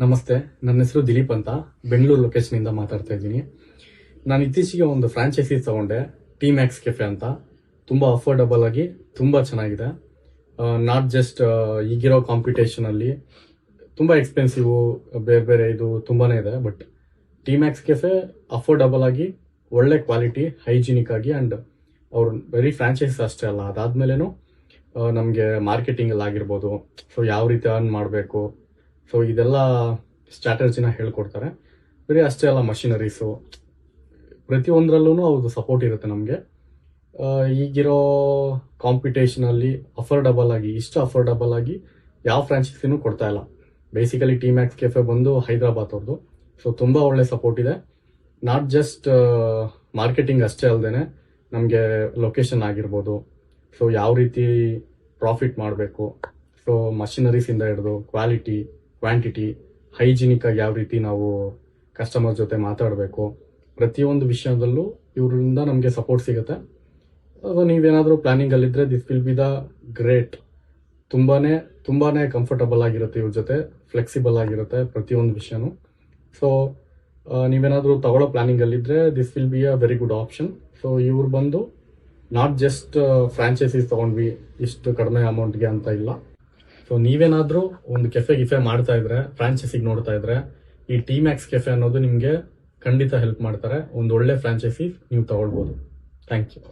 ನಮಸ್ತೆ, ನನ್ನ ಹೆಸರು ದಿಲೀಪ್ ಅಂತ ಬೆಂಗಳೂರು ಲೊಕೇಶನ್ ಮಾತಾಡ್ತಾ ಇದ್ದೀನಿ. ನಾನು ಇತ್ತೀಚೆಗೆ ಒಂದು ಫ್ರಾಂಚೈಸಿ ತಗೊಂಡೆ, ಟಿ ಮ್ಯಾಕ್ಸ್ ಕೆಫೆ ಅಂತ. ತುಂಬಾ ಅಫೋರ್ಡಬಲ್ ಆಗಿ ತುಂಬಾ ಚೆನ್ನಾಗಿದೆ. ನಾಟ್ ಜಸ್ಟ್ ಈಗಿರೋ ಕಾಂಪಿಟೇಷನ್ ಅಲ್ಲಿ ತುಂಬಾ ಎಕ್ಸ್ಪೆನ್ಸಿವ್, ಬೇರೆ ಬೇರೆ ಇದು ತುಂಬಾನೇ ಇದೆ. But T Max cafe affordable ಆಗಿ ಒಳ್ಳೆ ಕ್ವಾಲಿಟಿ, ಹೈಜಿನಿಕ್ ಆಗಿ, ಅಂಡ್ ಅವ್ರು ಬರೀ ಫ್ರಾಂಚೈಸಿ ಅಷ್ಟೇ ಅಲ್ಲ, ಅದಾದ್ಮೇಲೆನು ನಮಗೆ ಮಾರ್ಕೆಟಿಂಗ್ ಅಲ್ಲಿ ಆಗಿರ್ಬೋದು, ಸೊ ಯಾವ ರೀತಿ ಅರ್ನ್ ಮಾಡಬೇಕು, ಸೊ ಇದೆಲ್ಲ ಸ್ಟ್ರಾಟಜಿನ ಹೇಳ್ಕೊಡ್ತಾರೆ. ಬರೀ ಅಷ್ಟೇ ಅಲ್ಲ, ಮಷಿನರೀಸು ಪ್ರತಿಯೊಂದರಲ್ಲೂ ಅವ್ರದ್ದು ಸಪೋರ್ಟ್ ಇರುತ್ತೆ ನಮಗೆ. ಈಗಿರೋ ಕಾಂಪಿಟೇಷನ್ ಅಲ್ಲಿ ಅಫೋರ್ಡಬಲ್ ಆಗಿ, ಇಷ್ಟು ಅಫೋರ್ಡಬಲ್ ಆಗಿ ಯಾವ ಫ್ರಾಂಚೈಸಿನೂ ಕೊಡ್ತಾ ಇಲ್ಲ. ಬೇಸಿಕಲಿ ಟಿ ಮ್ಯಾಕ್ಸ್ ಕೆಫೆ ಬಂದು ಹೈದರಾಬಾದ್ ಅವ್ರದ್ದು. ಸೊ ತುಂಬಾ ಒಳ್ಳೆ ಸಪೋರ್ಟ್ ಇದೆ. ನಾಟ್ ಜಸ್ಟ್ ಮಾರ್ಕೆಟಿಂಗ್ ಅಷ್ಟೇ ಅಲ್ಲದೆ ನಮಗೆ ಲೊಕೇಶನ್ ಆಗಿರ್ಬೋದು, ಸೊ ಯಾವ ರೀತಿ ಪ್ರಾಫಿಟ್ ಮಾಡಬೇಕು, ಸೊ ಮಷಿನರೀಸ್ ಇಂದ ಹಿಡಿದು ಕ್ವಾಲಿಟಿ, ಕ್ವಾಂಟಿಟಿ, ಹೈಜಿನಿಕ್ ಆಗಿ ಯಾವ ರೀತಿ ನಾವು ಕಸ್ಟಮರ್ ಜೊತೆ ಮಾತಾಡಬೇಕು, ಪ್ರತಿಯೊಂದು ವಿಷಯದಲ್ಲೂ ಇವರಿಂದ ನಮಗೆ ಸಪೋರ್ಟ್ ಸಿಗುತ್ತೆ. ನೀವೇನಾದರೂ ಪ್ಲಾನಿಂಗ್ ಅಲ್ಲಿದ್ರೆ this will be the great. ತುಂಬಾನೇ ಕಂಫರ್ಟಬಲ್ ಆಗಿರುತ್ತೆ ಇವ್ರ ಜೊತೆ, ಫ್ಲೆಕ್ಸಿಬಲ್ ಆಗಿರುತ್ತೆ ಪ್ರತಿಯೊಂದು ವಿಷಯನೂ. ಸೊ ನೀವೇನಾದರೂ ತಗೊಳ್ಳೋ ಪ್ಲಾನಿಂಗ್ ಅಲ್ಲಿದ್ರೆ this will be a very good option. So ಇವ್ರು ಬಂದು ನಾಟ್ ಜಸ್ಟ್ ಫ್ರಾಂಚೈಸೀಸ್ ತಗೊಂಡ್ವಿ ಇಷ್ಟು ಕಡಿಮೆ ಅಮೌಂಟ್ಗೆ ಅಂತ ಇಲ್ಲ. ಸೊ ನೀವೇನಾದ್ರೂ ಒಂದು ಕೆಫೆ ಮಾಡ್ತಾ ಇದ್ರೆ, ಫ್ರಾಂಚೈಸಿಗೆ ನೋಡ್ತಾ ಇದ್ರೆ, ಈ ಟಿ ಮ್ಯಾಕ್ಸ್ ಕೆಫೆ ಅನ್ನೋದು ನಿಮಗೆ ಖಂಡಿತ ಹೆಲ್ಪ್ ಮಾಡ್ತಾರೆ. ಒಂದು ಒಳ್ಳೆ ಫ್ರಾಂಚೈಸಿ ನೀವು ತಗೊಳ್ಬೋದು. Thank you.